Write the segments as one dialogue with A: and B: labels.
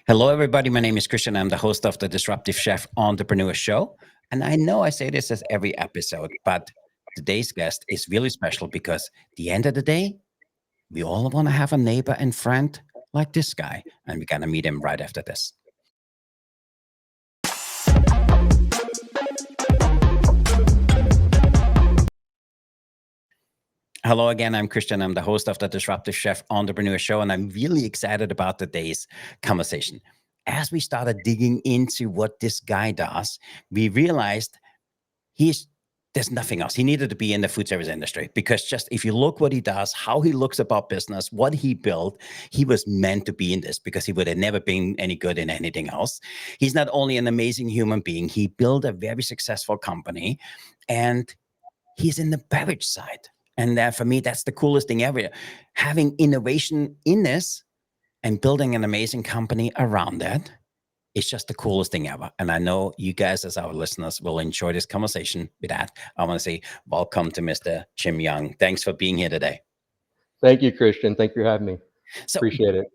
A: Hello, everybody. My name is Christian. I'm the host of the Disruptive Chef Entrepreneur Show. And I know I say this as every episode, but today's guest is really special because at the end of the day, we all want to have a neighbor and friend like this guy. And we're going to meet him right after this. Hello again. I'm Christian. I'm the host of the Disruptive Chef Entrepreneur Show, and I'm really excited about today's conversation. As we started digging into what this guy does, we realized he's there's nothing else. He needed to be in the food service industry because just if you look what he does, how he looks about business, what he built, he was meant to be in this because he would have never been any good in anything else. He's not only an amazing human being, he built a very successful company, and he's in the beverage side. And for me, that's the coolest thing ever. Having innovation in this and building an amazing company around that, it's just the coolest thing ever. And I know you guys, as our listeners, will enjoy this conversation. With that, I want to say welcome to Mr. Jim Young. Thanks for being here today.
B: Thank you, Christian. Thank you for having me.
A: So,
B: Appreciate it.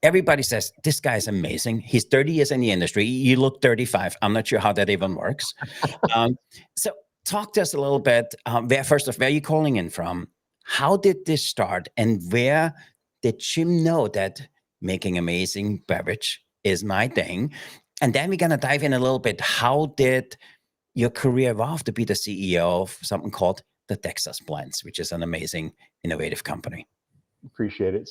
A: Everybody says this guy is amazing. He's 30 years in the industry. You look 35. I'm not sure how that even works. So talk to us a little bit. First off, where are you calling in from? How did this start? And where did Jim know that making amazing beverage is my thing? And then we're going to dive in a little bit. How did your career evolve to be the CEO of something called the Texas Blends, which is an amazing, innovative company?
B: Appreciate it.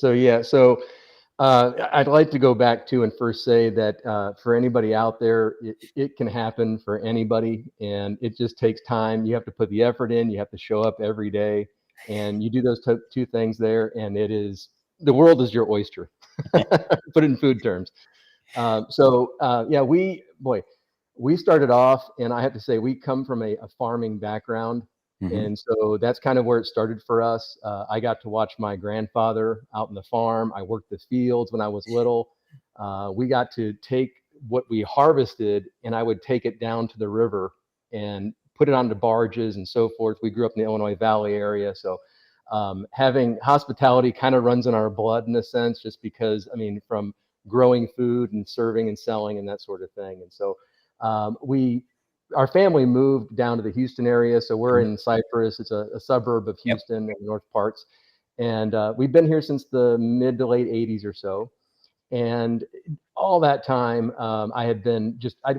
B: I'd like to go back to and first say that for anybody out there, it can happen for anybody, and it just takes time. You have to put the effort in. You have to show up every day, and you do those two things there, and the world is your oyster. Put it in food terms. We started off, and I have to say we come from a farming background. And so that's kind of where it started for us. I got to watch my grandfather out in the farm. I worked the fields when I was little. We got to take what we harvested, and I would take it down to the river and put it onto barges and so forth. We grew up in the Illinois Valley area. So having hospitality kind of runs in our blood in a sense, just because, from growing food and serving and selling and that sort of thing. And so our family moved down to the Houston area. So we're in Cypress. It's a suburb of Houston in the north parts. And we've been here since the mid to late 80s or so. And all that time, I'd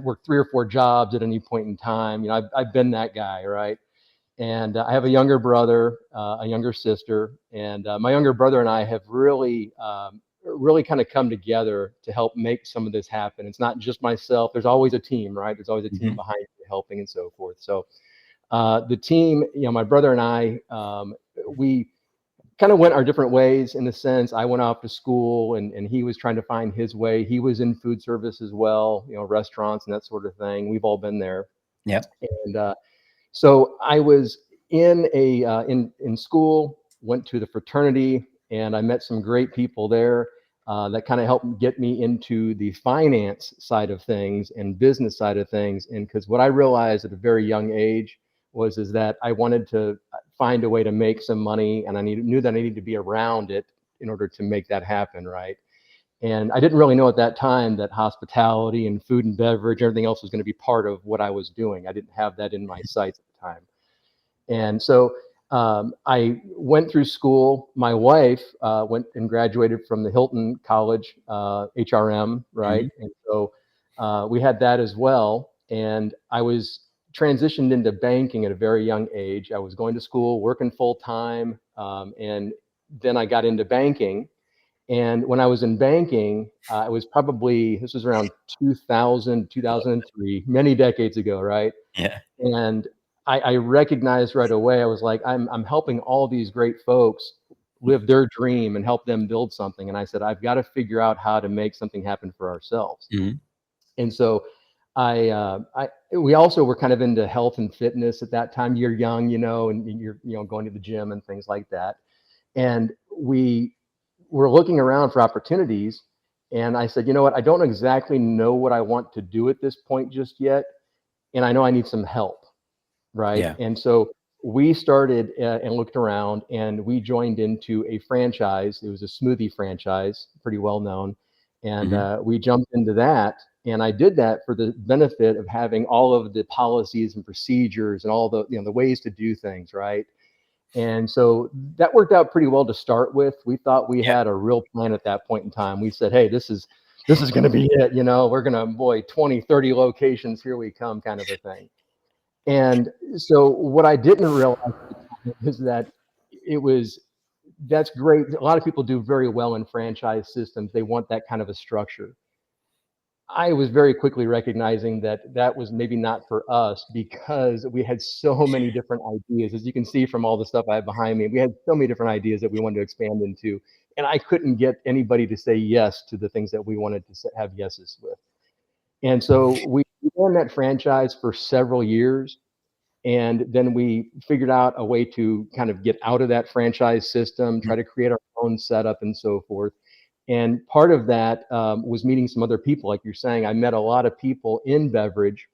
B: worked 3 or 4 jobs at any point in time. I've been that guy, right? And I have a younger brother, a younger sister, and my younger brother and I have really kind of come together to help make some of this happen. It's not just myself. There's always a team, right? There's always a team behind you helping and so forth. So the team, my brother and I, we kind of went our different ways in the sense. I went off to school and he was trying to find his way. He was in food service as well, restaurants and that sort of thing. We've all been there.
A: Yeah.
B: And so I was in school, went to the fraternity, and I met some great people there that kind of helped get me into the finance side of things and business side of things. And because what I realized at a very young age is that I wanted to find a way to make some money, and I knew that I needed to be around it in order to make that happen, right? And I didn't really know at that time that hospitality and food and beverage, everything else was going to be part of what I was doing. I didn't have that in my sights at the time. And so I went through school. My wife went and graduated from the Hilton College, HRM, right? And so we had that as well. And I was transitioned into banking at a very young age. I was going to school, working full time, and then I got into banking. And when I was in banking, this was around 2000, 2003, many decades ago, right?
A: Yeah.
B: And I recognized right away, I was like, I'm helping all these great folks live their dream and help them build something. And I said, I've got to figure out how to make something happen for ourselves. And so we also were kind of into health and fitness at that time. You're young, and you're going to the gym and things like that. And we were looking around for opportunities. And I said, you know what? I don't exactly know what I want to do at this point just yet. And I know I need some help. Right.
A: Yeah.
B: And so we started and looked around, and we joined into a franchise. It was a smoothie franchise, pretty well known. And
A: Hmm.
B: we jumped into that. And I did that for the benefit of having all of the policies and procedures and all the, the ways to do things, right? And so that worked out pretty well to start with. We thought we
A: Yeah.
B: had a real plan at that point in time. We said, hey, this is going to be it. We're going to, boy, 20, 30 locations, here we come, kind of a thing. And so what I didn't realize at the time is that it was that's great. A lot of people do very well in franchise systems. They want that kind of a structure. I was very quickly recognizing that that was maybe not for us because we had so many different ideas. As you can see from all the stuff I have behind me, we had so many different ideas that we wanted to expand into. And I couldn't get anybody to say yes to the things that we wanted to have yeses with. And so we ran that franchise for several years. And then we figured out a way to kind of get out of that franchise system, try to create our own setup and so forth. And part of that was meeting some other people. Like you're saying, I met a lot of people in beverage.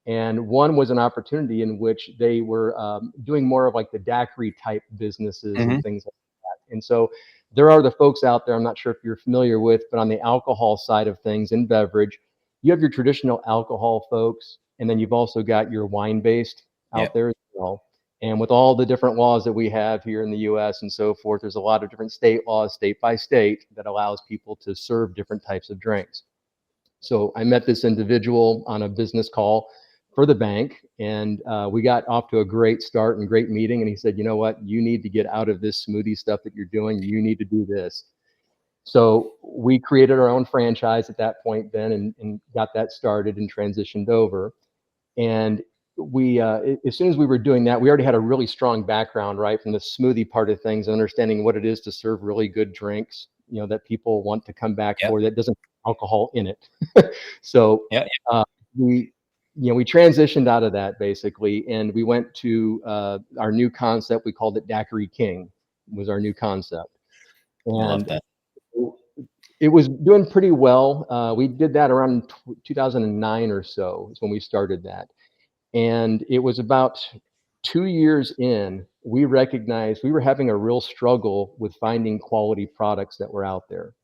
B: And one was an opportunity in which they were doing more of like the daiquiri type businesses and
A: Hmm.
B: things like that. And so there are the folks out there, I'm not sure if you're familiar with, but on the alcohol side of things in beverage, you have your traditional alcohol folks, and then you've also got your wine based
A: Yeah.
B: out there as well. And with all the different laws that we have here in the US and so forth, there's a lot of different state laws, state by state, that allows people to serve different types of drinks. So I met this individual on a business call for the bank, and we got off to a great start and great meeting. And he said, you know what, you need to get out of this smoothie stuff that you're doing. You need to do this. So we created our own franchise at that point then, and got that started and transitioned over. And we, as soon as we were doing that, we already had a really strong background, right, from the smoothie part of things, understanding what it is to serve really good drinks, that people want to come back
A: Yeah.
B: for, that doesn't have alcohol in it. So
A: Yeah.
B: uh, we, we transitioned out of that basically, and we went to our new concept. We called it Daiquiri King, was our new concept,
A: I love
B: and
A: that.
B: it was doing pretty well. We did that around 2009 or so is when we started that. And it was about 2 years in, we recognized we were having a real struggle with finding quality products that were out there.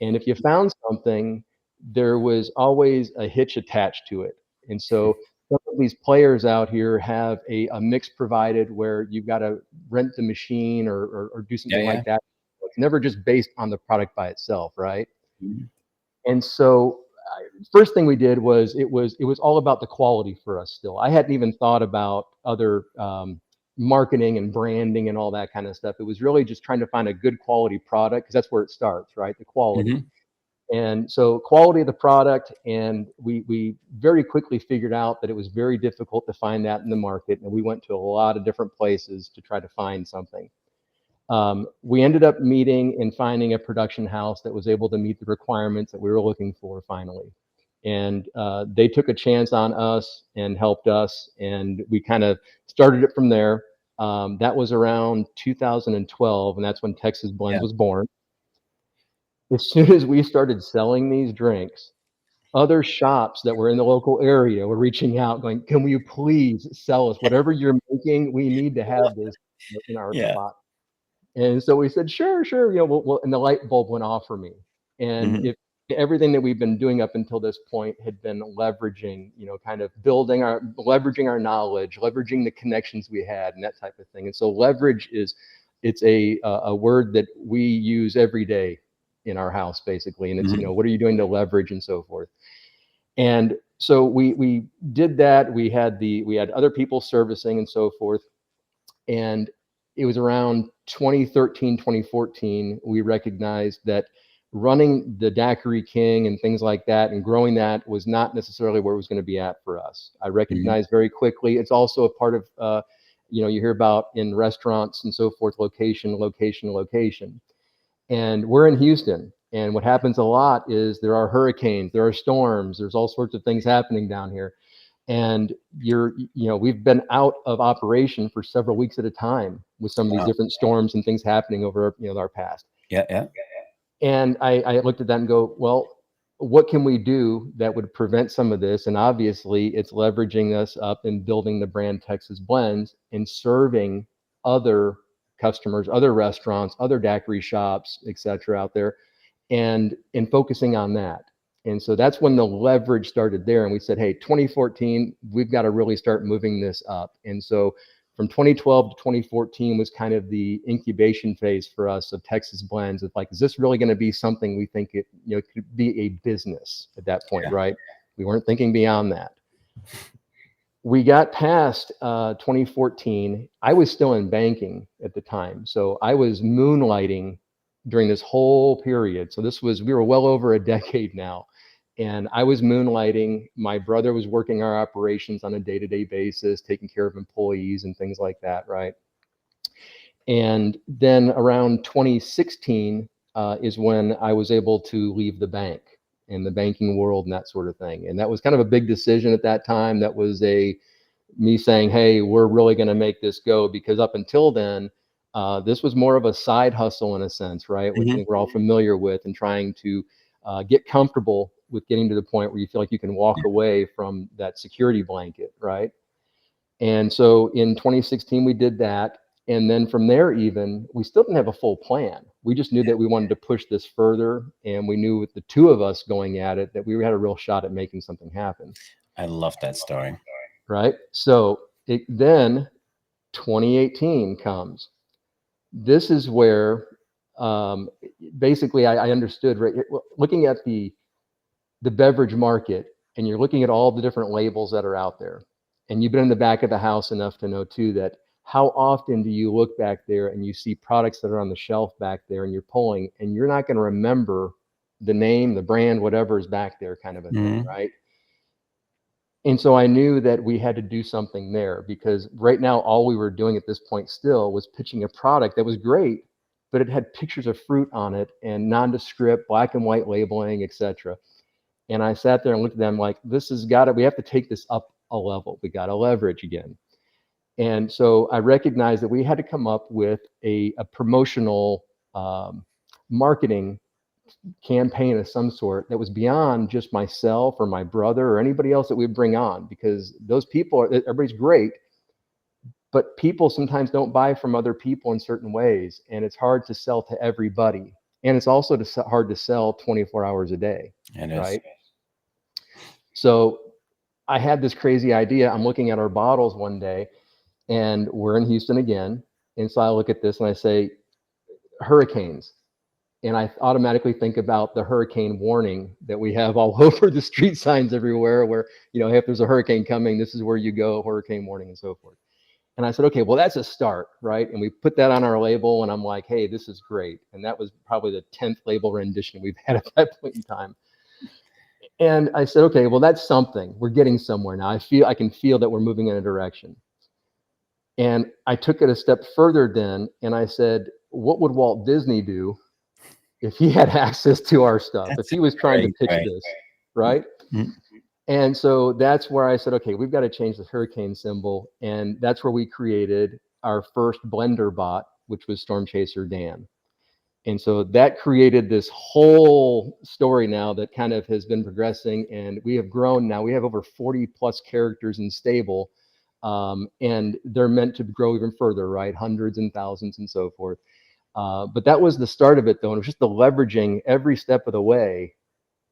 B: And if you found something, there was always a hitch attached to it. And so some of these players out here have a mix provided where you've got to rent the machine or do
A: Yeah.
B: something
A: Yeah.
B: like that. It's never just based on the product by itself, right?
A: Mhm.
B: And so first thing we did was it was all about the quality for us still. I hadn't even thought about other marketing and branding and all that kind of stuff. It was really just trying to find a good quality product because that's where it starts, right? The quality.
A: Mhm.
B: And so quality of the product, and we very quickly figured out that it was very difficult to find that in the market, and we went to a lot of different places to try to find something. We ended up meeting and finding a production house that was able to meet the requirements that we were looking for finally. And they took a chance on us and helped us, and we kind of started it from there. That was around 2012, and that's when Texas Blends
A: Yeah.
B: was born. As soon as we started selling these drinks, other shops that were in the local area were reaching out, going, "Can you please sell us whatever you're making? We need to have this in our
A: Yeah.
B: spot." And so we said, sure, sure, we'll, and the light bulb went off for me. And
A: Mhm.
B: if everything that we've been doing up until this point had been leveraging, kind of leveraging our knowledge, leveraging the connections we had, and that type of thing. And so leverage it's a word that we use every day in our house, basically. And it's,
A: Mhm.
B: what are you doing to leverage and so forth. And so we did that. We had other people servicing and so forth. And it was around 2013, 2014, we recognized that running the Daiquiri King and things like that and growing that was not necessarily where it was going to be at for us. I
A: Mhm.
B: recognized very quickly. It's also a part of, you hear about in restaurants and so forth, location, location, location. And we're in Houston. And what happens a lot is there are hurricanes, there are storms, there's all sorts of things happening down here. And we've been out of operation for several weeks at a time with some of these
A: Wow.
B: different storms and things happening over our past.
A: Yeah. Yeah.
B: And I looked at that and go, well, what can we do that would prevent some of this? And obviously it's leveraging us up and building the brand Texas Blends and serving other customers, other restaurants, other daiquiri shops, et cetera, out there. and focusing on that. And so that's when the leverage started there. And we said, hey, 2014, we've got to really start moving this up. And so from 2012 to 2014 was kind of the incubation phase for us of Texas Blends. It's like, is this really going to be something we think it, could be a business at that point, right? We weren't thinking beyond that. We got past 2014. I was still in banking at the time. So I was moonlighting during this whole period. So we were well over a decade now. And I was moonlighting. My brother was working our operations on a day-to-day basis, taking care of employees and things like that, right? And then around 2016 is when I was able to leave the bank and the banking world and that sort of thing. And that was kind of a big decision at that time. That was me saying, hey, we're really going to make this go, because up until then, this was more of a side hustle in a sense, right? Which I think we're all familiar with, and trying to get comfortable with getting to the point where you feel like you can walk away from that security blanket, right? And so in 2016, we did that. And then from there, even, we still didn't have a full plan. We just knew that we wanted to push this further. And we knew with the two of us going at it, that we had a real shot at making something happen.
A: I love that story.
B: Right? So then 2018 comes. This is where basically I understood, right? Looking at the beverage market, and you're looking at all the different labels that are out there. And you've been in the back of the house enough to know too that how often do you look back there and you see products that are on the shelf back there, and you're pulling, and you're not going to remember the name, the brand, whatever is back there, kind of a thing, right? And so I knew that we had to do something there, because right now all we were doing at this point still was pitching a product that was great, but it had pictures of fruit on it and nondescript black and white labeling, etc. And I sat there and looked at them like, we have to take this up a level. We got to leverage again. And so I recognized that we had to come up with a promotional marketing campaign of some sort that was beyond just myself or my brother or anybody else that we'd bring on, because those people, everybody's great, but people sometimes don't buy from other people in certain ways. And it's hard to sell to everybody. And it's also hard to sell 24 hours a day, right? So I had this crazy idea. I'm looking at our bottles one day, and we're in Houston again. And so I look at this and I say, hurricanes. And I automatically think about the hurricane warning that we have all over the street signs everywhere, where, hey, if there's a hurricane coming, this is where you go, hurricane warning, and so forth. And I said, okay, well, that's a start, right? And we put that on our label, and I'm like, hey, this is great. And that was probably the 10th label rendition we've had at that point in time. And I said, okay, well, that's something. We're getting somewhere now. I can feel that we're moving in a direction. And I took it a step further then, and I said, what would Walt Disney do if he had access to our stuff, if he was trying to pitch this, right? And so that's where I said, okay, we've got to change the hurricane symbol. And that's where we created our first blender bot, which was Storm Chaser Dan. And so that created this whole story now that kind of has been progressing, and we have grown now. We have over 40 plus characters in stable, and they're meant to grow even further, right? Hundreds and thousands and so forth. But that was the start of it, though. And it was just the leveraging every step of the way.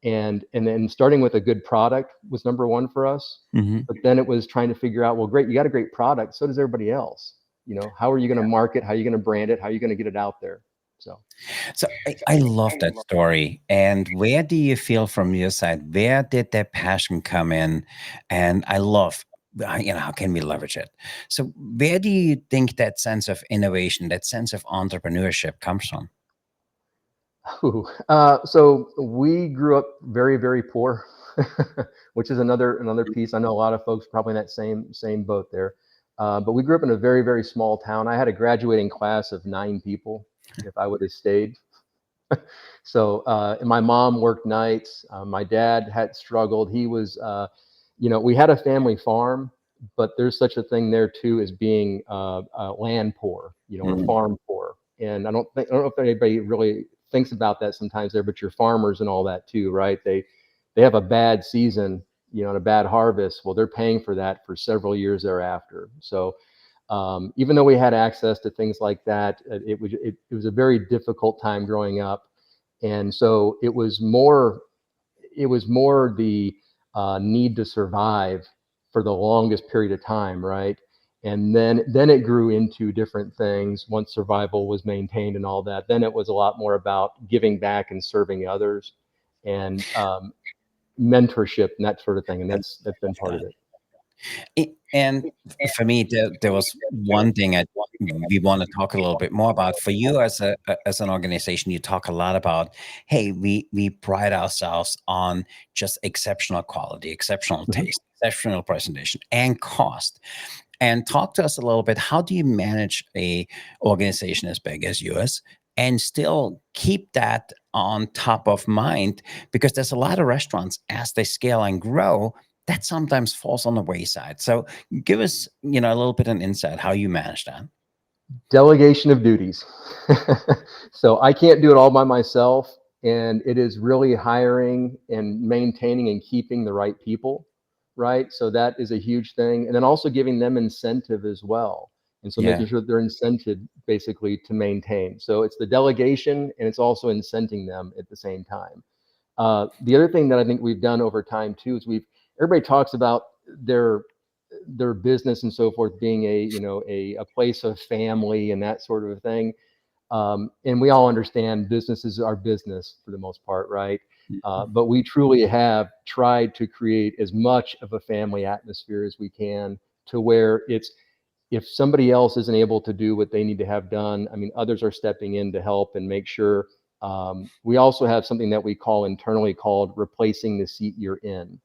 B: And then starting with a good product was number one for us. But then it was trying to figure out, well, great, you got a great product. So does everybody else. How are you going to market? How are you going to brand it? How are you going to get it out there? So
A: I love that story. And where do you feel from your side? Where did that passion come in? And I love, how can we leverage it? So where do you think that sense of innovation, that sense of entrepreneurship comes from?
B: So we grew up very, very poor, which is another piece. I know a lot of folks probably in that same boat there. But we grew up in a very, very small town. I had a graduating class of 9 people if I would have stayed. So and my mom worked nights. My dad had struggled. He was, we had a family farm, but there's such a thing there too as being land poor, or farm poor. And I don't know if anybody really thinks about that sometimes there, but you're farmers and all that too, right? They have a bad season, and a bad harvest. Well, they're paying for that for several years thereafter. So even though we had access to things like that, it was a very difficult time growing up. And so it was more the need to survive for the longest period of time, right? And then it grew into different things once survival was maintained and all that. Then it was a lot more about giving back and serving others, and mentorship and that sort of thing. And
A: I
B: that's been
A: love
B: part of
A: that.
B: it.
A: And for me, there was one thing we want to talk a little bit more about. For you as as an organization, you talk a lot about, hey, we pride ourselves on just exceptional quality, exceptional
B: Mhm.
A: taste, exceptional presentation, and cost. And talk to us a little bit. How do you manage a organization as big as yours and still keep that on top of mind? Because there's a lot of restaurants as they scale and grow that sometimes falls on the wayside. So give us, a little bit of insight how you manage that.
B: Delegation of duties. So I can't do it all by myself. And it is really hiring and maintaining and keeping the right people, right? So that is a huge thing. And then also giving them incentive as well. And so
A: Yeah.
B: making sure that they're incented basically to maintain. So it's the delegation and it's also incenting them at the same time. The other thing that I think we've done over time too is everybody talks about their their business and so forth being a place of family and that sort of a thing. And we all understand businesses are business for the most part, right?
A: Mhm.
B: But we truly have tried to create as much of a family atmosphere as we can, to where it's, if somebody else isn't able to do what they need to have done, I mean, others are stepping in to help and make sure. We also have something that we call internally called replacing the seat you're in.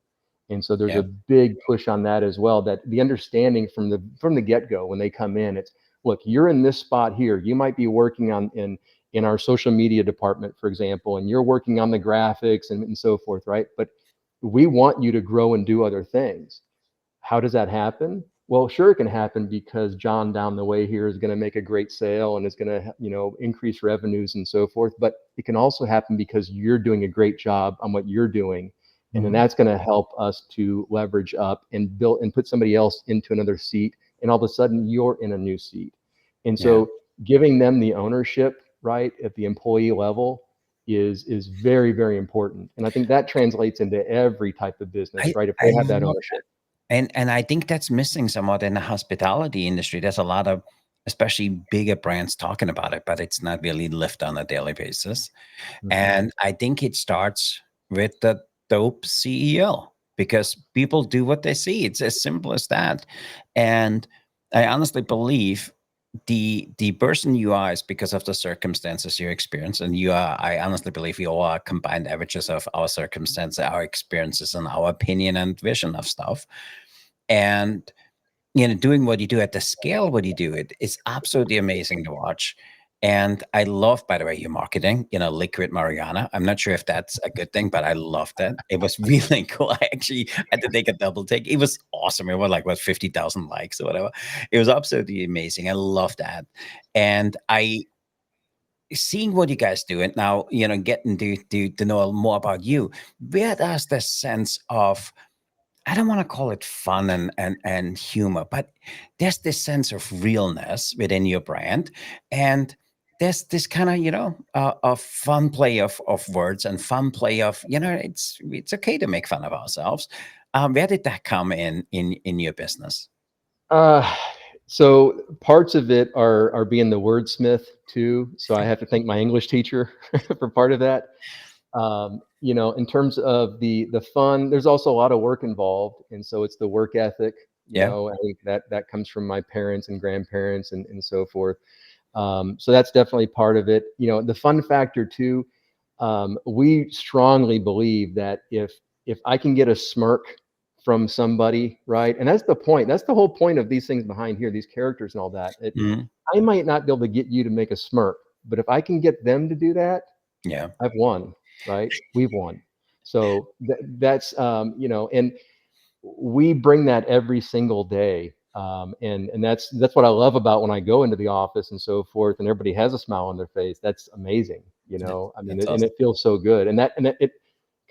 B: And so there's
A: Yeah.
B: a big push on that as well, that the understanding from the get-go when they come in, it's, look, you're in this spot here. You might be working on in our social media department, for example, and you're working on the graphics and so forth, right? But we want you to grow and do other things. How does that happen? Well, sure, it can happen because John down the way here is going to make a great sale and is going to, increase revenues and so forth. But it can also happen because you're doing a great job on what you're doing. And then
A: Mhm.
B: that's going to help us to leverage up and build and put somebody else into another seat. And all of a sudden you're in a new seat. And
A: Yeah.
B: so giving them the ownership, right, at the employee level is very, very important. And I think that translates into every type of business, right? If
A: I
B: they have that
A: love
B: ownership.
A: and I think that's missing somewhat in the hospitality industry. There's a lot of, especially bigger brands, talking about it, but it's not really lived on a daily basis.
B: Mhm.
A: And I think it starts with the dope CEO, because people do what they see. It's as simple as that. And I honestly believe the person you are is because of the circumstances you experience, and you are. I honestly believe we all are combined averages of our circumstances, our experiences, and our opinion and vision of stuff. And doing what you do at the scale what you do, it is absolutely amazing to watch. And I love, by the way, your marketing, liquid marijuana. I'm not sure if that's a good thing, but I loved it. It was really cool. I actually had to take a double take. It was awesome. It was like, what, 50,000 likes or whatever. It was absolutely amazing. I love that. And I seeing what you guys do, and now, getting to know more about you, where does the sense of, I don't want to call it fun and humor, but there's this sense of realness within your brand, and there's this kind of, a fun play of words and fun play of, it's okay to make fun of ourselves. Where did that come in your business?
B: Uh, so parts of it are being the wordsmith too. So I have to thank my English teacher for part of that. In terms of the fun, there's also a lot of work involved, and so it's the work ethic.
A: Yeah.
B: I think that comes from my parents and grandparents and so forth. So that's definitely part of it. The fun factor too. We strongly believe that if I can get a smirk from somebody, right, and that's the point. That's the whole point of these things behind here, these characters and all that.
A: Mhm.
B: I might not be able to get you to make a smirk, but if I can get them to do that,
A: Yeah.
B: I've won, right? We've won. So that's and we bring that every single day. And that's what I love about when I go into the office and so forth, and everybody has a smile on their face. That's amazing. I mean,
A: That's
B: and
A: awesome.
B: it feels so good. And it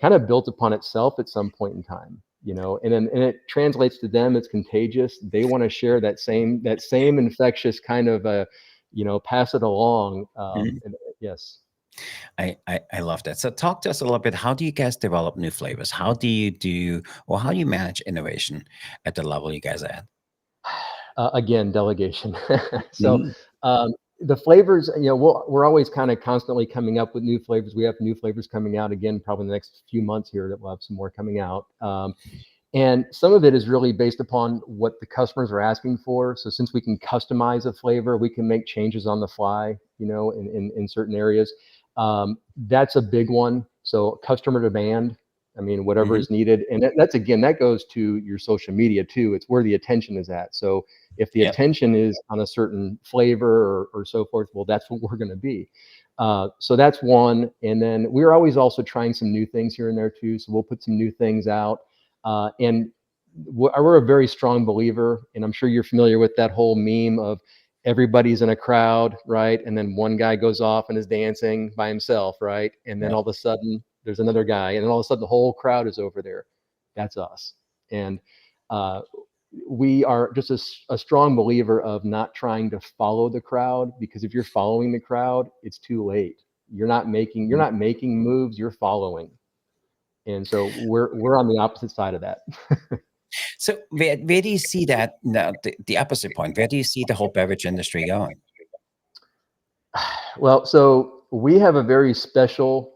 B: kind of built upon itself at some point in time. And it translates to them. It's contagious. They want to share that same infectious kind of pass it along.
A: Mhm.
B: And yes.
A: I love that. So talk to us a little bit. How do you guys develop new flavors? How do you do, or how do you manage innovation at the level you guys are at?
B: Again, delegation. So
A: Mm,
B: um, the flavors, we're always kind of constantly coming up with new flavors. We have new flavors coming out again, probably in the next few months here that we'll have some more coming out. And some of it is really based upon what the customers are asking for. So since we can customize a flavor, we can make changes on the fly, in certain areas. That's a big one. So customer demand, I mean, whatever
A: mhm.
B: is needed. And that's, again, that goes to your social media too. It's where the attention is at. So if the
A: Yep.
B: attention is on a certain flavor or so forth, well, that's what we're going to be. So that's one. And then we're always also trying some new things here and there too. So we'll put some new things out. And we're a very strong believer, and I'm sure you're familiar with that whole meme of everybody's in a crowd, right? And then one guy goes off and is dancing by himself, right? And then
A: Yep.
B: all of a sudden there's another guy, and then all of a sudden the whole crowd is over there. That's us. And uh, we are just a strong believer of not trying to follow the crowd, because if you're following the crowd, it's too late. You're not making moves, you're following. And so we're on the opposite side of that.
A: So where do you see that now, the opposite point? Where do you see the whole beverage industry going?
B: Well, so we have a very special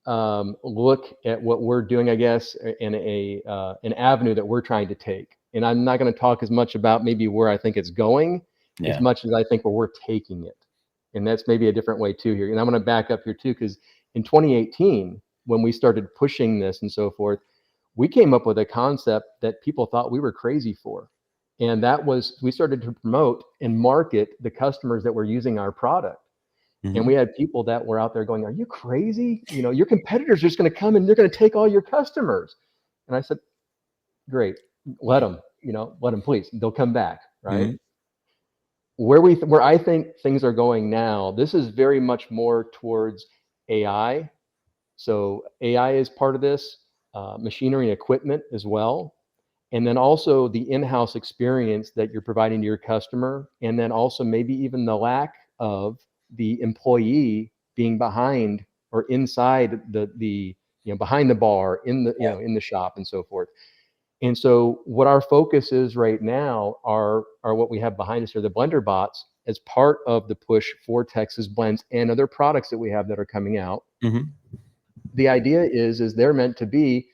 B: look at what we're doing, I guess, in an avenue that we're trying to take. And I'm not going to talk as much about maybe where I think it's going, as
A: Yeah.
B: much as I think where we're taking it. And that's maybe a different way too here. And I'm going to back up here too, because in 2018, when we started pushing this and so forth, we came up with a concept that people thought we were crazy for. And that was, we started to promote and market the customers that were using our product. And we
A: Hmm.
B: had people that were out there going, "Are you crazy? Your competitors are just going to come and they're going to take all your customers." And I said, "Great, let them, please. They'll come back, right?"
A: Hmm.
B: Where I think things are going now, this is very much more towards AI. So AI is part of this, machinery and equipment as well, and then also the in-house experience that you're providing to your customer, and then also maybe even the lack of the employee being behind or inside the behind the bar in the
A: Yeah.
B: in the shop and so forth. And so what our focus is right now are what we have behind us here, the blender bots, as part of the push for Texas blends and other products that we have that are coming out.
A: Hmm.
B: The idea is they're meant to be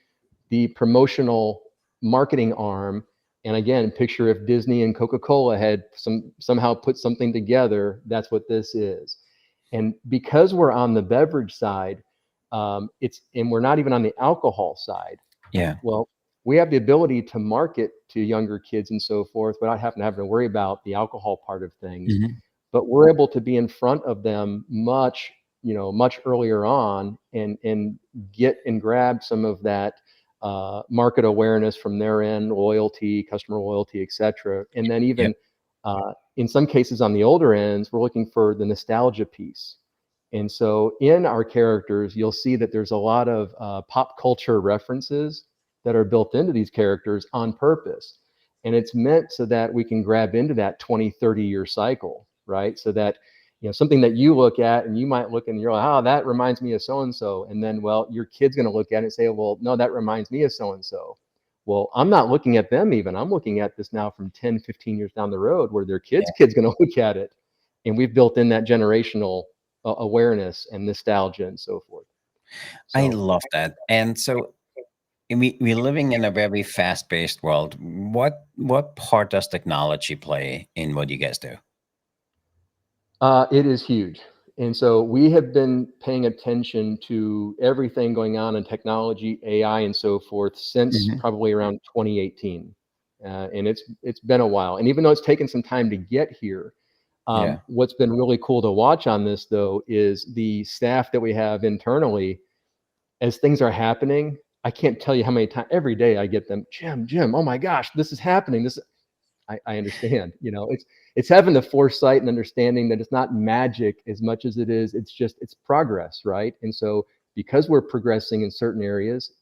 B: the promotional marketing arm. And again, picture if Disney and Coca-Cola had somehow put something together, that's what this is. And because we're on the beverage side, and we're not even on the alcohol side,
A: Yeah.
B: well, we have the ability to market to younger kids and so forth without having to worry about the alcohol part of things.
A: Hmm.
B: But we're able to be in front of them much earlier on, and get and grab some of that market awareness from their end, loyalty, customer loyalty, etc. And then
A: Yep.
B: even in some cases on the older ends, we're looking for the nostalgia piece. And so in our characters, you'll see that there's a lot of pop culture references that are built into these characters on purpose. And it's meant so that we can grab into that 20, 30-year cycle, right? So that, something that you look at and you might look and you're like, oh, that reminds me of so and so. And then, well, your kid's going to look at it and say, well, no, that reminds me of so and so. Well, I'm not looking at them even. I'm looking at this now from 10, 15 years down the road, where their
A: Yeah.
B: kid's going to look at it. And we've built in that generational awareness and nostalgia and so forth.
A: I
B: So
A: love that. And so we're living in a very fast-paced world. What part does technology play in what you guys do?
B: it is huge. And so we have been paying attention to everything going on in technology, AI, and so forth since
A: Hmm.
B: probably around 2018. And it's been a while. And even though it's taken some time to get here,
A: Yeah.
B: what's been really cool to watch on this, though, is the staff that we have internally. As things are happening, I can't tell you how many times every day I get them, Jim, oh my gosh, this is happening. I understand. It's having the foresight and understanding that it's not magic as much as it's progress, right? And so because we're progressing in certain areas,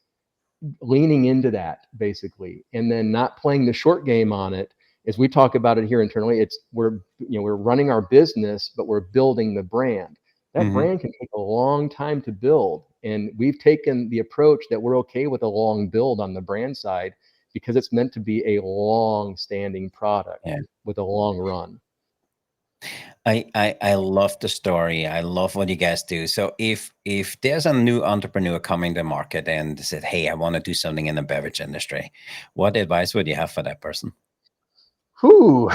B: leaning into that basically, and then not playing the short game on it, as we talk about it here internally, we're running our business, but we're building the brand. That
A: Hmm.
B: brand can take a long time to build. And we've taken the approach that we're okay with a long build on the brand side because it's meant to be a long standing product
A: Yeah.
B: with a long run.
A: I love the story. I love what you guys do. So if there's a new entrepreneur coming to market and said, "Hey, I want to do something in the beverage industry," what advice would you have for that person?
B: Whew.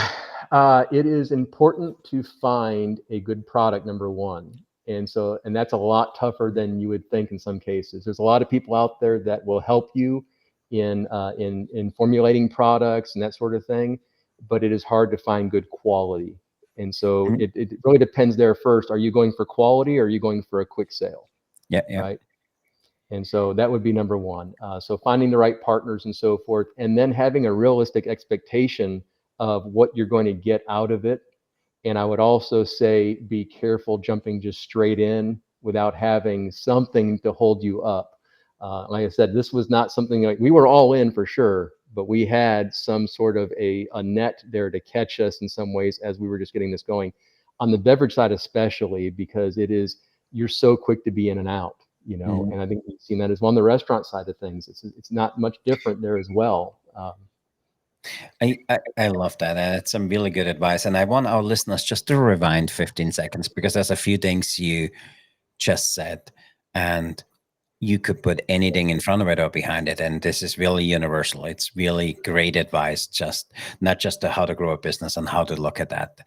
B: It is important to find a good product, number one. And that's a lot tougher than you would think in some cases. There's a lot of people out there that will help you in formulating products and that sort of thing, but it is hard to find good quality. And so
A: Mhm.
B: it really depends there first. Are you going for quality or are you going for a quick sale?
A: Yeah, yeah.
B: Right. And so that would be number one. So finding the right partners and so forth, and then having a realistic expectation of what you're going to get out of it. And I would also say be careful jumping just straight in without having something to hold you up. Like I said, this was not something like we were all in for sure, but we had some sort of a net there to catch us in some ways as we were just getting this going. On the beverage side, especially because it is, you're so quick to be in and out,
A: Mhm.
B: and I think we've seen that as well on the restaurant side of things. It's not much different there as well.
A: I love that. That's some really good advice. And I want our listeners just to rewind 15 seconds because there's a few things you just said. And you could put anything in front of it or behind it. And this is really universal. It's really great advice, just not just to how to grow a business and how to look at that.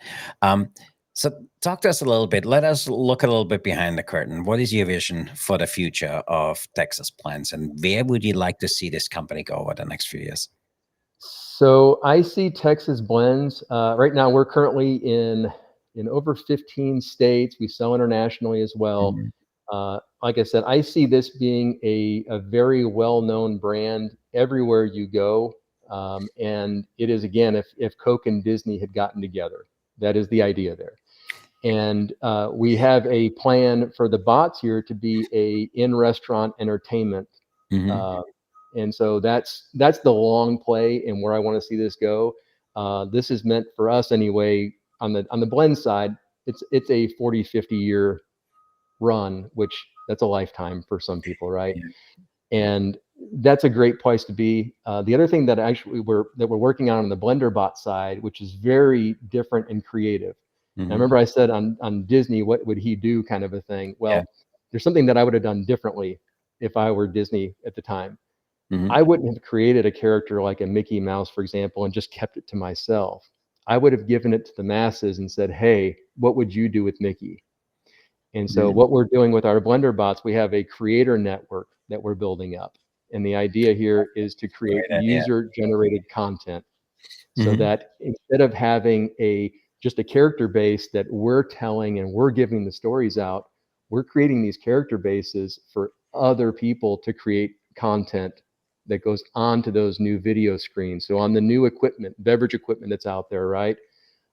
A: Um, so talk to us a little bit. Let us look a little bit behind the curtain. What is your vision for the future of Texas Plants, and where would you like to see this company go over the next few years?
B: So I see Texas blends. Right now, we're currently in over 15 states. We sell internationally as well.
A: Mhm.
B: Like I said, I see this being a very well-known brand everywhere you go. And it is, again, if Coke and Disney had gotten together, that is the idea there. And we have a plan for the bots here to be a in-restaurant entertainment.
A: Mhm.
B: Uh, and so that's the long play and where I want to see this go. This is meant for us anyway. On the blend side, it's a 40-50 year run, which that's a lifetime for some people, right?
A: Yeah.
B: And that's a great place to be. The other thing that actually we're working on the blender bot side, which is very different and creative. And I
A: Mhm.
B: remember I said on Disney, what would he do, kind of a thing.
A: Yeah.
B: Well, there's something that I would have done differently if I were Disney at the time.
A: Mhm.
B: I wouldn't have created a character like a Mickey Mouse, for example, and just kept it to myself. I would have given it to the masses and said, "Hey, what would you do with Mickey?" And so
A: Mhm.
B: what we're doing with our Blender bots, we have a creator network that we're building up. And the idea here is to create
A: Great idea.
B: user generated content so
A: Mhm.
B: that instead of having a just a character base that we're telling and we're giving the stories out, we're creating these character bases for other people to create content that goes onto those new video screens. So on the new equipment, beverage equipment that's out there, right?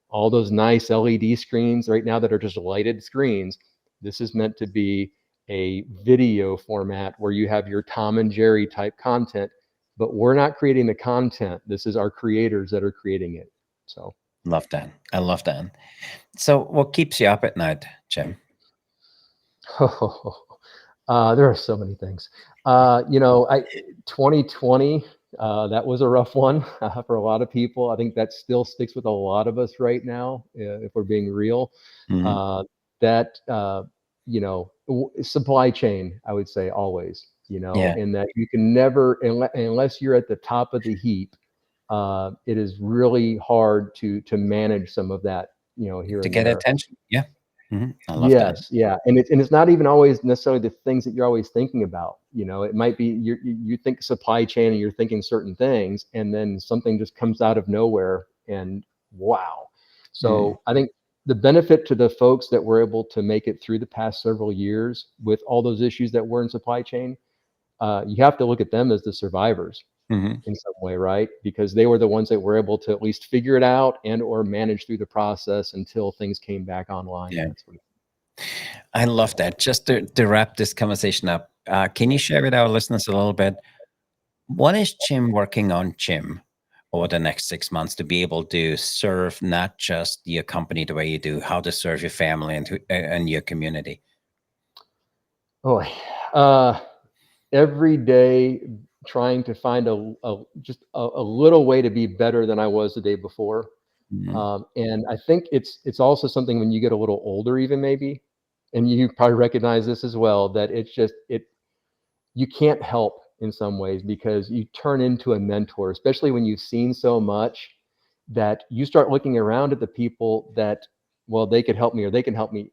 B: All those nice LED screens right now that are just lighted screens. This is meant to be a video format where you have your Tom and Jerry type content, but we're not creating the content. This is our creators that are creating it. So
A: Love that. I love that. So, what keeps you up at night, Jim?
B: there are so many things. 2020, that was a rough one for a lot of people. I think that still sticks with a lot of us right now, if we're being real.
A: Mhm.
B: Uh, that supply chain, I would say always,
A: Yeah.
B: in that you can never, unless you're at the top of the heap, it is really hard to manage some of that, here
A: To
B: and
A: get
B: there.
A: attention. Yeah. Mhm. I love that.
B: Yes, yeah, and it's not even always necessarily the things that you're always thinking about. It might be you think supply chain and you're thinking certain things, and then something just comes out of nowhere, and wow.
A: Mhm.
B: So I think the benefit to the folks that were able to make it through the past several years with all those issues that were in supply chain, you have to look at them as the survivors
A: Mhm.
B: in some way, right? Because they were the ones that were able to at least figure it out and or manage through the process until things came back online and
A: Yeah.
B: that sort of
A: I love that. Just to wrap this conversation up, can you share with our listeners a little bit, what is Jim working on, Jim, over the next 6 months to be able to serve not just your company the way you do, how to serve your family and your community?
B: Oh, every day trying to find just a little way to be better than I was the day before.
A: Mhm.
B: And I think it's also something when you get a little older, even maybe, and you probably recognize this as well, that it's just you can't help in some ways because you turn into a mentor, especially when you've seen so much that you start looking around at the people that, well, they could help me or they can help me.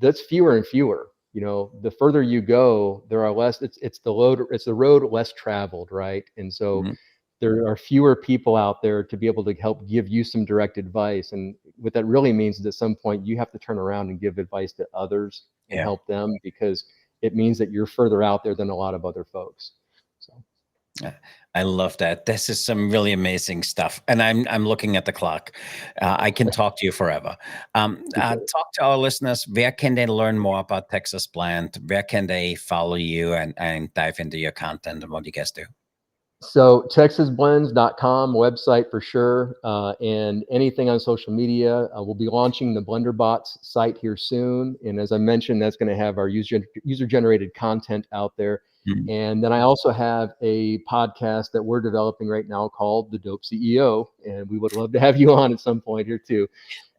B: That's fewer and fewer. You know, the further you go, there are less. It's the road less traveled, right? And so
A: Mhm.
B: there are fewer people out there to be able to help give you some direct advice. And what that really means is at some point you have to turn around and give advice to others and
A: Yeah.
B: help them because it means that you're further out there than a lot of other folks. So
A: Yeah, I love that. This is some really amazing stuff, and I'm looking at the clock. I can talk to you forever. Talk to our listeners. Where can they learn more about Texas Blend? Where can they follow you and dive into your content and what you guys do?
B: So texasblends.com website for sure, and anything on social media. We'll be launching the BlenderBots site here soon, and as I mentioned, that's going to have our user generated content out there.
A: Mhm.
B: And then I also have a podcast that we're developing right now called The Dope CEO, and we would love to have you on at some point here too.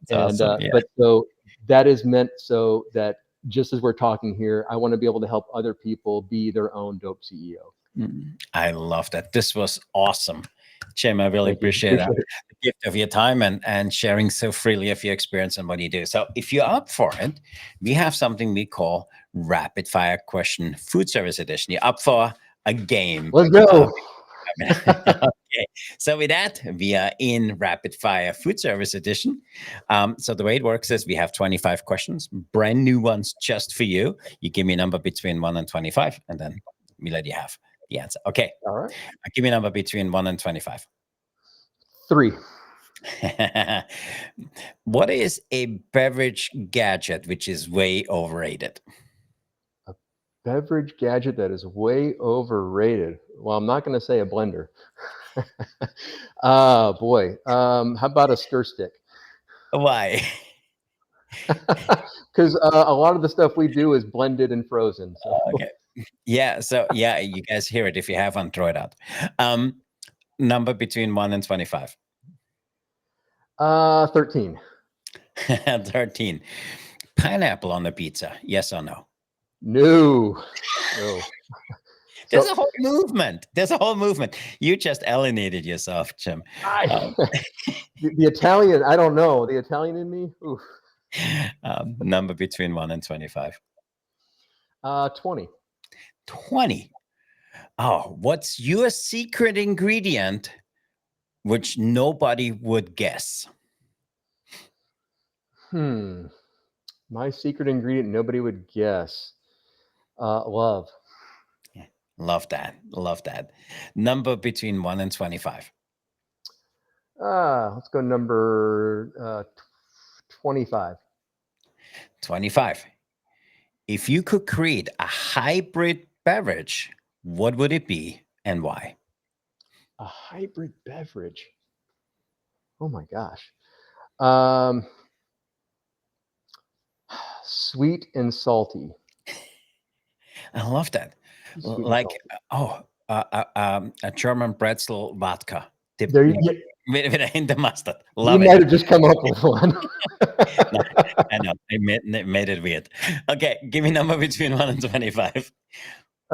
A: It's
B: And
A: awesome. Yeah.
B: but so that is meant so that just as we're talking here, I want to be able to help other people be their own dope CEO.
A: I love that. This was awesome. Jim, I really
B: Thank you.
A: appreciate
B: Appreciate it.
A: the gift of your time and sharing so freely of your experience and what you do. So, if you're up for it, we have something we call Rapid Fire Question Food Service Edition. You're up for a game.
B: Let's
A: Uh,
B: go.
A: okay. So, with that, we are in Rapid Fire Food Service Edition. So, the way it works is we have 25 questions, brand new ones just for you. You give me a number between 1 and 25, and then we let you have the answer. Okay.
B: All right.
A: Give me a number between 1 and 25.
B: 3.
A: What is a beverage gadget which is way overrated?
B: A beverage gadget that is way overrated. Well, I'm not going to say a blender. Boy. How about a stir stick?
A: Why?
B: Because a lot of the stuff we do is blended and frozen. So
A: Okay. Yeah. So, yeah, you guys hear it. If you have one, throw it out. Um, Number between 1 and 25.
B: 13.
A: 13. Pineapple on the pizza. Yes or no?
B: No. No.
A: There's
B: So
A: a whole movement. There's a whole movement. You just alienated yourself, Jim.
B: I,
A: Um,
B: the Italian, I don't know. The Italian in me? Oof.
A: Number between 1 and 25.
B: 20.
A: 20. Oh, what's your secret ingredient which nobody would guess?
B: Hmm. My secret ingredient nobody would guess. Love.
A: Yeah, love that. Love that. Number between 1 and 25.
B: Let's go number 25.
A: 25. If you could create a hybrid beverage, what would it be and why?
B: A hybrid beverage. Oh my gosh. Um, Sweet and salty.
A: I love that.
B: Sweet and
A: Like,
B: salty.
A: a German pretzel vodka dipped
B: There
A: with a hint of mustard.
B: you
A: Love it.
B: might have just come up with one.
A: No, I know. I made it weird. Okay, give me number between 1 and 25.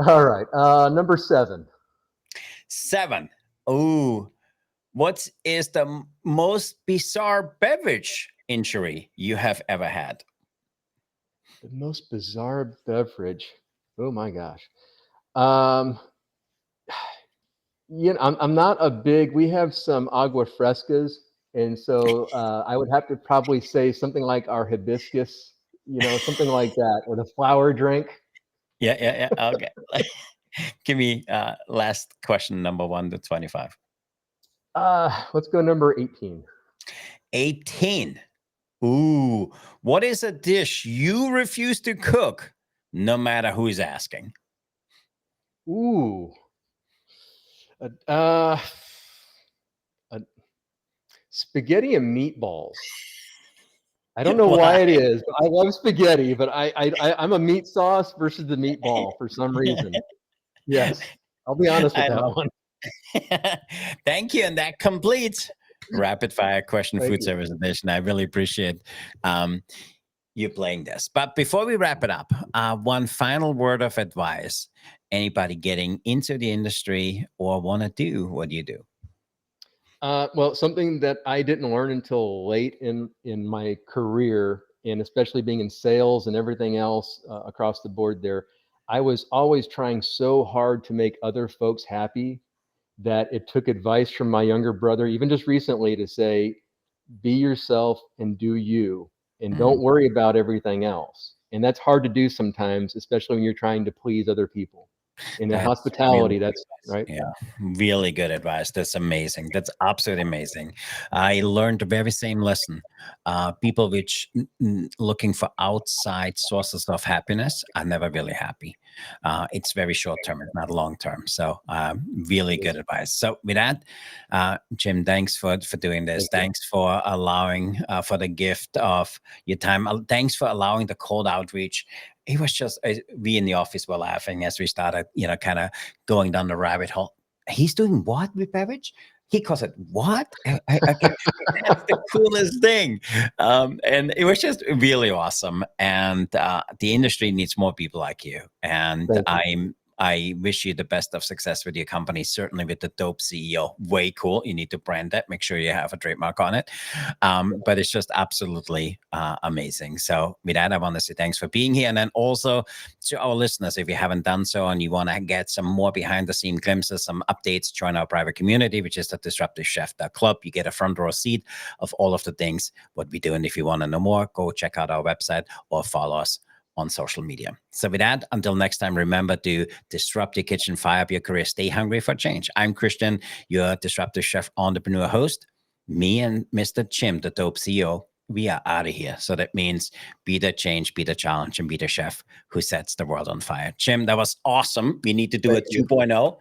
B: All right. Number 7.
A: 7. Oh, what is the most bizarre beverage injury you have ever had?
B: The most bizarre beverage. Oh my gosh. Um, I'm not a big. We have some agua frescas, and so I would have to probably say something like our hibiscus, something like that, or the flower drink.
A: Yeah, yeah, yeah. Okay. Give me last question, number 1 to 25.
B: Let's go number 18.
A: 18. Ooh, what is a dish you refuse to cook no matter who's asking?
B: Ooh. Uh, uh, Spaghetti and meatballs. I don't know why
A: Why?
B: it is, but I love spaghetti, but I'm a meat sauce versus the meatball for some reason. Yes, I'll be honest with
A: I
B: that
A: love
B: one.
A: it. Thank you. And that completes rapid fire question
B: Thank
A: food
B: you.
A: service edition. I really appreciate um, you playing this. But before we wrap it up, one final word of advice. Anybody getting into the industry or want to do what you do?
B: Well, something that I didn't learn until late in my career, and especially being in sales and everything else across the board there, I was always trying so hard to make other folks happy that it took advice from my younger brother, even just recently, to say, be yourself and do you, and don't
A: Mm.
B: worry about everything else. And that's hard to do sometimes, especially when you're trying to please other people. And in
A: That's really
B: hospitality,
A: good
B: that's
A: advice.
B: right.
A: Yeah, really good advice. That's amazing. That's absolutely amazing. I learned the very same lesson. People which looking for outside sources of happiness are never really happy. It's very short term, it's not long term. So, really good advice. So, with that, Jim, thanks for doing this.
B: Thank you.
A: Thanks for allowing for the gift of your time. Thanks for allowing the cold outreach. It was just we in the office were laughing as we started, kind of going down the rabbit hole. He's doing what with beverage? He calls it what? Okay, that's the coolest thing, and it was just really awesome. And the industry needs more people like you. And
B: Thank you.
A: I wish you the best of success with your company. Certainly with the dope CEO, way cool. You need to brand that. Make sure you have a trademark on it. But it's just absolutely amazing. So with that, I want to say thanks for being here. And then also to our listeners, if you haven't done so and you want to get some more behind the scene glimpses, some updates, join our private community, which is the Disruptive Chef Club. You get a front row seat of all of the things, what we do. And if you want to know more, go check out our website or follow us on social media. So with that, until next time, remember to disrupt your kitchen, fire up your career, stay hungry for change. I'm Christian, your Disruptive Chef Entrepreneur host. Me and Mr. Jim, the dope CEO, we are out of here. So that means be the change, be the challenge, and be the chef who sets the world on fire. Jim, that was awesome. We need to do a
B: Thank you.
A: 2.0,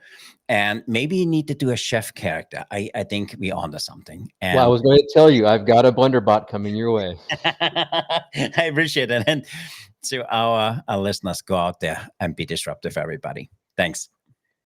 A: and maybe you need to do a chef character. I think we're onto something.
B: Well, I
A: And
B: was going to tell you, I've got a blender bot coming your way.
A: I appreciate it. And to our listeners, go out there and be disruptive, everybody. Thanks.